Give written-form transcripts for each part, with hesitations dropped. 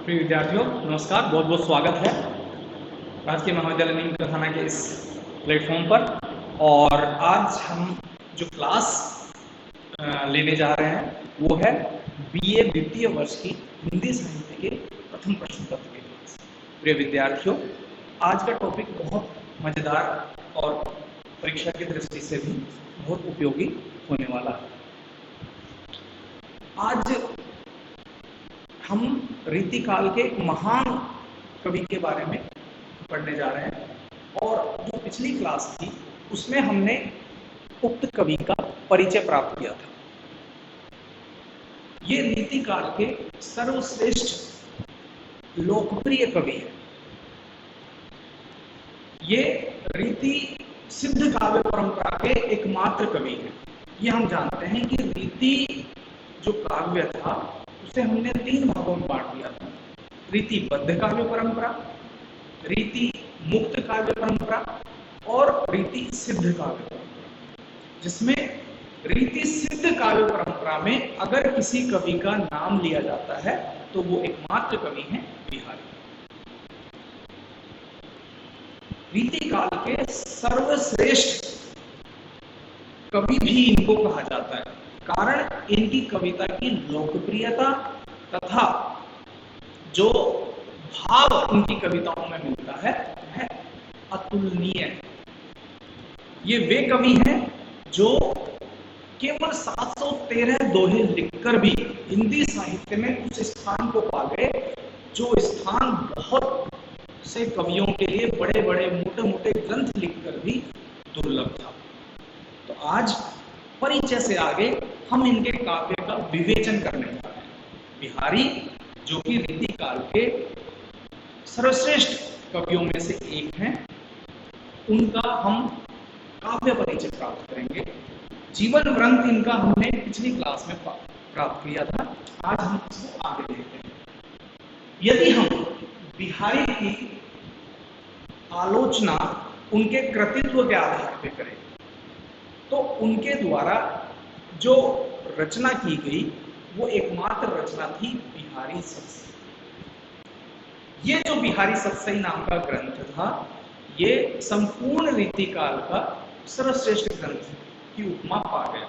प्रिय विद्यार्थियों, नमस्कार। बहुत बहुत स्वागत है राजकीय महाविद्यालय नीम कारखाना के इस प्लेटफॉर्म पर। और आज हम जो क्लास लेने जा रहे हैं वो है बीए द्वितीय वर्ष की हिंदी साहित्य के प्रथम प्रश्न पत्र के क्लास। प्रिय विद्यार्थियों, आज का टॉपिक बहुत मजेदार और परीक्षा की दृष्टि से भी बहुत उपयोगी होने वाला है। आज हम रीतिकाल के एक महान कवि के बारे में पढ़ने जा रहे हैं और जो पिछली क्लास थी उसमें हमने उक्त कवि का परिचय प्राप्त किया था। ये रीतिकाल के सर्वश्रेष्ठ लोकप्रिय कवि है। ये रीति सिद्ध काव्य परंपरा के एकमात्र कवि हैं। ये हम जानते हैं कि रीति जो काव्य था उसे हमने 3 भागों में बांट दिया था। रीतिबद्ध काव्य परंपरा, रीति मुक्त काव्य परंपरा और रीति सिद्ध काव्य परंपरा। जिसमें रीति सिद्ध काव्य परंपरा में अगर किसी कवि का नाम लिया जाता है तो वो एकमात्र कवि हैं बिहारी। रीतिकाल के सर्वश्रेष्ठ कवि भी इनको कहा जाता है, कारण इनकी कविता की लोकप्रियता तथा जो भाव इनकी कविताओं में मिलता है वह अतुलनीय है। ये वे कवि हैं जो केवल 713 दोहे लिखकर भी हिंदी साहित्य में उस स्थान को पा गए जो स्थान बहुत से कवियों के लिए बड़े बड़े मोटे मोटे ग्रंथ लिखकर भी दुर्लभ था। तो आज परिचय से आगे हम इनके काव्य का विवेचन करने जा रहे हैं। बिहारी जो कि रीतिकाल के सर्वश्रेष्ठ कवियों में से एक हैं, उनका हम काव्य परिचय प्राप्त करेंगे। जीवन वृत्त इनका हमने पिछली क्लास में प्राप्त किया था, आज हम इसको आगे देखते हैं। यदि हम बिहारी की आलोचना उनके कृतित्व के आधार पर करें तो उनके द्वारा जो रचना की गई वो एकमात्र रचना थी बिहारी सतसई। ये जो बिहारी सतसई नाम का ग्रंथ था ये संपूर्ण रीतिकाल का सर्वश्रेष्ठ ग्रंथ की उपमा पा गया।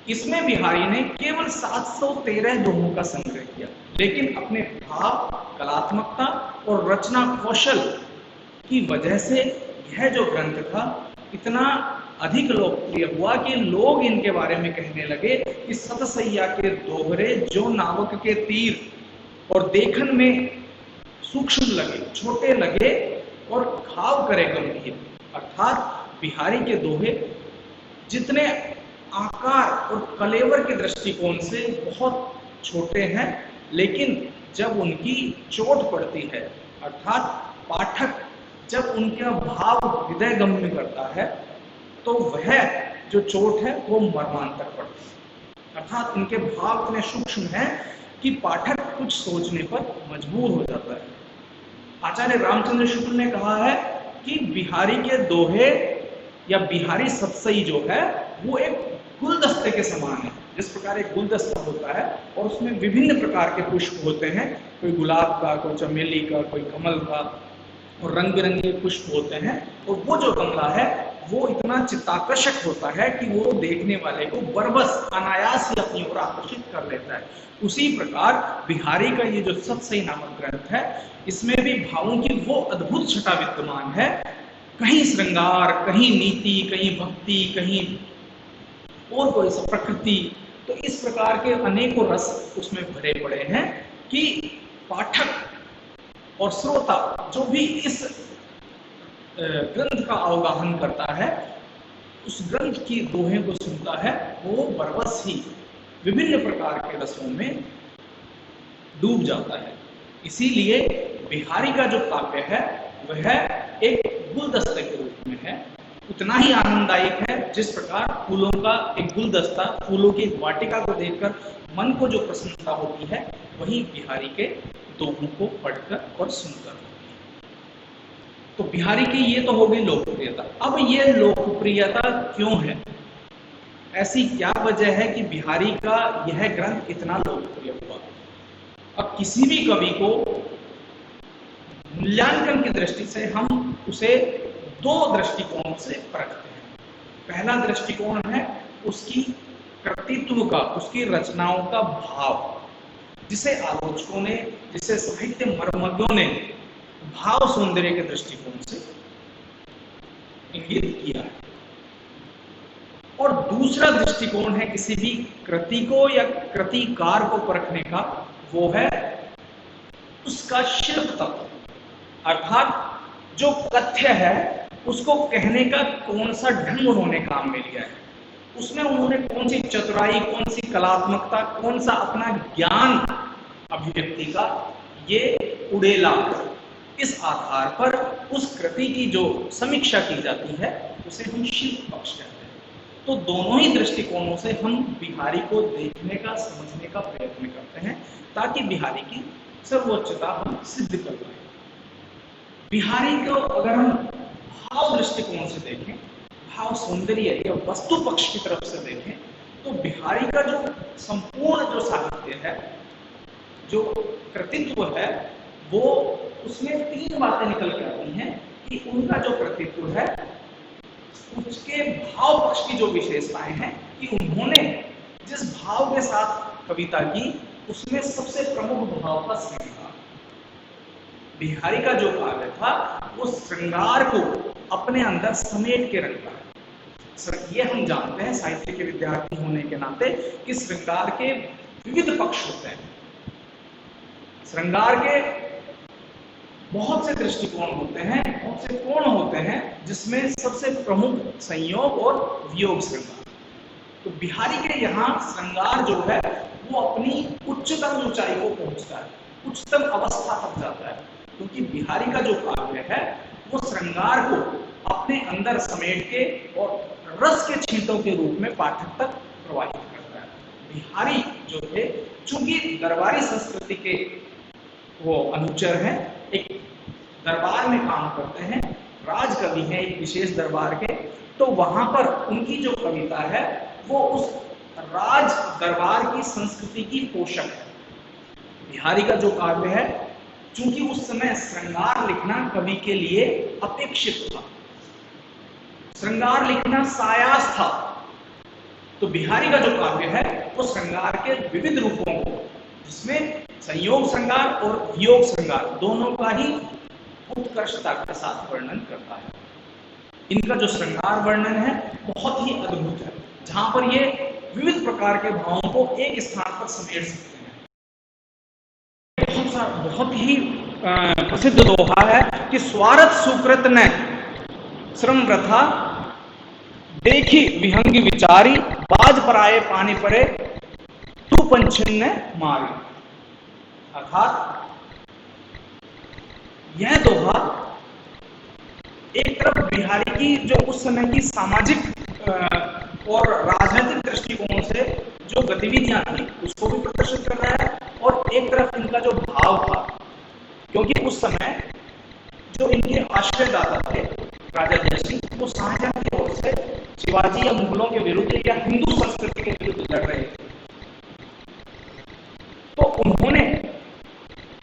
इसमें बिहारी ने केवल 713 दोहों का संग्रह किया, लेकिन अपने भाव, कलात्मकता और रचना कौशल की वजह से यह जो ग्रंथ था इतना अधिक लोकप्रिय हुआ कि लोग इनके बारे में कहने लगे कि सतसैया के दोहरे जो नावक के तीर और देखन में सूक्ष्म लगे, छोटे लगे और घाव करे गंभीर। अर्थात बिहारी के दोहे जितने आकार और कलेवर के दृष्टिकोण से बहुत छोटे हैं, लेकिन जब उनकी चोट पड़ती है अर्थात पाठक जब उनका भाव हृदय गम्य करता है तो वह जो चोट है वो मर्मांतक पड़ती है। अर्थात उनके भाव इतने सूक्ष्म हैं कि पाठक कुछ सोचने पर मजबूर हो जाता है। आचार्य रामचंद्र शुक्ल ने कहा है कि बिहारी के दोहे या बिहारी सतसई जो है वो एक गुलदस्ते के समान है। जिस प्रकार एक गुलदस्ता होता है और उसमें विभिन्न प्रकार के पुष्प होते हैं, कोई गुलाब का, कोई चमेली का, कोई कमल का, और रंग बिरंगे पुष्प होते हैं, और वो जो गमला है वो इतना चित्ताकर्षक होता है कि वो देखने वाले को बरबस अनायास ही अपनी ओर आकर्षित कर लेता है। उसी प्रकार बिहारी का ये जो सतसई नामक ग्रंथ है इसमें भी भावों की वो अद्भुत छटा विद्यमान है। कहीं श्रृंगार, कहीं नीति, कहीं भक्ति, कहीं और कोई सा प्रकृति। तो इस प्रकार के अनेकों रस उसमें भरे पड़े हैं कि पाठक और श्रोता जो भी इस ग्रंथ का अवगाहन करता है, उस ग्रंथ की दोहे को सुनता है, वो बरबस ही विभिन्न प्रकार के रसों में डूब जाता है। इसीलिए बिहारी का जो काव्य है वह एक गुलदस्ते के रूप में है, उतना ही आनंददायक है जिस प्रकार फूलों का एक गुलदस्ता, फूलों की एक वाटिका को देखकर मन को जो प्रसन्नता होती है वही बिहारी के दोहों को पढ़कर और सुनकर। तो बिहारी की ये तो हो गई लोकप्रियता। अब ये लोकप्रियता क्यों है? ऐसी क्या वजह है कि बिहारी का यह ग्रंथ इतना लोकप्रिय हुआ? अब किसी भी कवि को मूल्यांकन की दृष्टि से हम उसे दो दृष्टिकोण से परखते हैं। पहला दृष्टिकोण है उसकी कृतित्व का, उसकी रचनाओं का भाव, जिसे आलोचकों ने, जिसे साहित्य मर्मज्ञों ने भाव सौंदर्य के दृष्टिकोण से इंगित किया है। और दूसरा दृष्टिकोण है किसी भी कृति को या कृतिकार को परखने का, वो है उसका शिल्प तत्व, अर्थात जो कथ्य है उसको कहने का कौन सा ढंग उन्होंने काम में लिया है, उसमें उन्होंने कौन सी चतुराई, कौन सी कलात्मकता, कौन सा अपना ज्ञान अभिव्यक्ति का ये उड़ेला। इस आधार पर उस कृति की जो समीक्षा की जाती है उसे हम शिल्प पक्ष कहते हैं। तो दोनों ही दृष्टिकोणों से हम बिहारी को देखने का, समझने का प्रयत्न करते हैं ताकि बिहारी की सर्वोच्चता हम सिद्ध कर पाए। बिहारी को अगर हम भाव दृष्टिकोण से देखें, भाव सौंदर्य या वस्तु पक्ष की तरफ से देखें, तो बिहारी का जो संपूर्ण जो साहित्य है, जो कृतित्व है, वो उसमें तीन बातें निकल के आती हैं कि उनका जो कृतित्व है उसके भाव पक्ष की जो विशेषताएं हैं कि उन्होंने जिस भाव के साथ कविता की उसमें सबसे प्रमुख भाव था श्रृंगार। बिहारी का जो काव्य था वो श्रृंगार को अपने अंदर समेट के रखता है। ये हम जानते हैं साहित्य के विद्यार्थी होने के नाते कि श्रृंगार के विविध पक्ष होते हैं। श्रृंगार के बहुत से दृष्टिकोण होते हैं, बहुत से कोण होते हैं, जिसमें सबसे प्रमुख संयोग और वियोग श्रृंगार। तो बिहारी के यहाँ श्रृंगार जो है वो अपनी उच्चतम ऊंचाई को पहुंचता है, उच्चतम अवस्था तक जाता है, क्योंकि बिहारी का जो काव्य है वो श्रृंगार को अपने अंदर समेट के और रस के छींटों के रूप में पाठक तक प्रवाहित करता है। बिहारी जो थे, चूंकि दरबारी संस्कृति के वो अनुचर हैं, एक दरबार में काम करते हैं, राज कवि हैं एक विशेष दरबार के, तो वहां पर उनकी जो कविता है वो उस राज दरबार की संस्कृति की पोषक है। बिहारी का जो काव्य है, चूंकि उस समय श्रृंगार लिखना कवि के लिए अपेक्षित था, श्रृंगार लिखना सायास था, तो बिहारी का जो काव्य है वो श्रृंगार के विविध रूपों को, जिसमें संयोग श्रृंगार और वियोग श्रृंगार दोनों का ही उत्कृष्टता के साथ वर्णन करता है। इनका जो श्रृंगार वर्णन है बहुत ही अद्भुत है, जहां पर ये विविध प्रकार के भावों को एक स्थान पर समेट सकते हैं। बहुत ही प्रसिद्ध दोहा है कि स्वार्थ सुकृत ने श्रम प्रथा देखी विहंगी विचारी, बाज पराये पानी परे तू पंछी ने मारी। अर्थात यह दोहा एक तरफ बिहारी की जो उस समय की सामाजिक और राजनीतिक दृष्टिकोण से जो गतिविधियां थी उसको भी प्रदर्शित कर रहा है, और एक तरफ इनका जो भाव था, क्योंकि उस समय जो इनके आश्रयदाता थे राजा जयसिंह, वो शाहजहां की ओर से शिवाजी या मुगलों के विरुद्ध या हिंदू संस्कृति के विरुद्ध लड़ रहे थे, तो उन्होंने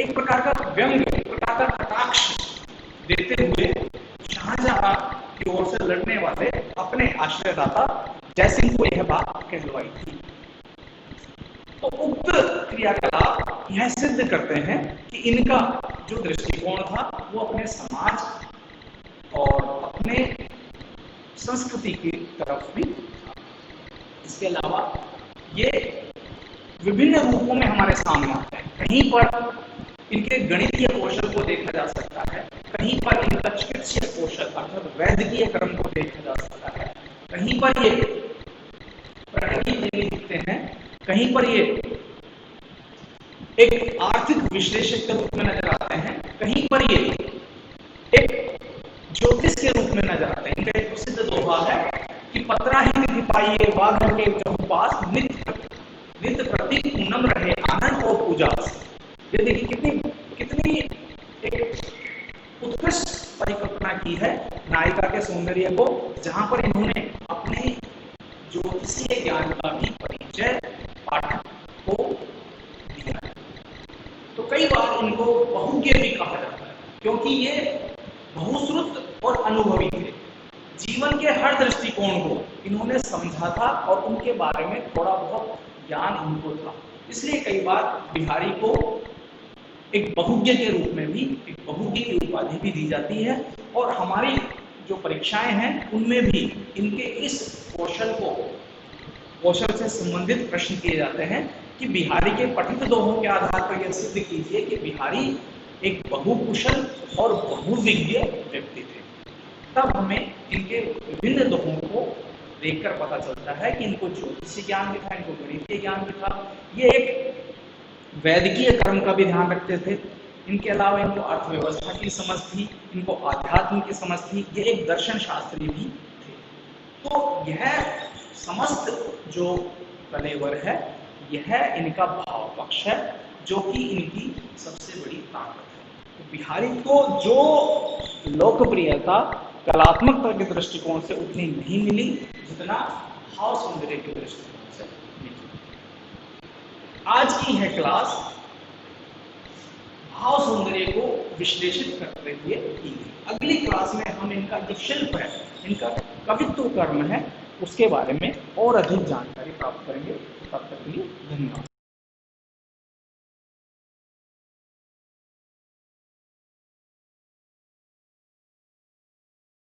एक प्रकार का व्यंग, एक प्रकार का कटाक्ष देते हुए शाहजहां की ओर से लड़ने वाले अपने आश्रयदाता जयसिंह को यह बात कहलवाई थी। तो उक्त क्रियाकलाप यह सिद्ध करते हैं कि इनका जो दृष्टिकोण था वो अपने समाज और अपने संस्कृति की तरफ भी था। इसके अलावा ये विभिन्न रूपों में हमारे सामने आते हैं। कहीं पर इनके गणितीय कौशल को देखा जा सकता है, कहीं पर इनका चिकित्सीय कौशल अर्थात वैद्यकीय कर्म को देखा जा सकता है, कहीं पर ये प्रणयी दिखते हैं, कहीं पर ये एक आर्थिक विश्लेषक के रूप में नजर आते हैं, कहीं पर ये एक ज्योतिष के रूप में नजर आते हैं। इनका एक प्रसिद्ध दोहा है कि पत्राहीन दिपाइए वाघ के चौपास नित्य प्रति पूनम रहे आनंद और पूजा। ये देखिए कितनी एक उत्कृष्ट परिकल्पना की है नायिका के सौंदर्य को, जहां पर इन्होंने अपने ज्योतिषीय ज्ञान का भी परिचय पाठक को दिया है। तो कई बार इनको बहुज्ञ भी कहा जाता है, क्योंकि ये बहुश्रुत और अनुभवी थे। जीवन के हर दृष्टिकोण को इन्होंने समझा था और उनके बारे में थोड़ा बहुत ज्ञान इनको था। इसलिए कई बार बिहारी को एक बहुज्ञ के रूप में भी, एक बहुज्ञ की उपाधि भी दी जाती है। और हमारी जो परीक्षाएं हैं उनमें भी इनके इस कौशल से संबंधित प्रश्न किए जाते हैं कि बिहारी के पठित दोहों के आधार पर यह सिद्ध कीजिए कि बिहारी एक बहुकुशल और बहुविज्ञ व्यक्ति थे। तब हमें इनके विभिन्न दोहों को देखकर पता चलता है कि इनको ज्योतिषी ज्ञान भी था, इनको गणितीय ज्ञान भी था, ये एक वैदिकीय कर्म का भी ध्यान रखते थे। इनके अलावा इनको अर्थव्यवस्था की समझ थी, इनको आध्यात्म की समझ थी, ये एक दर्शन शास्त्री भी थे। तो यह समस्त जो कलेवर है, यह इनका भाव पक्ष है, जो कि इनकी सबसे बड़ी ताकत है। तो बिहारी को जो लोकप्रियता कलात्मकता के दृष्टिकोण से उतनी नहीं मिली जितना भाव सौंदर्य के दृष्टिकोण से मिली। आज की यह क्लास भाव सौंदर्य को विश्लेषित करते हुए की गई। अगली क्लास में हम इनका जो शिल्प है, इनका कवित्व कर्म है, उसके बारे में और अधिक जानकारी प्राप्त करेंगे। तब तक के लिए धन्यवाद।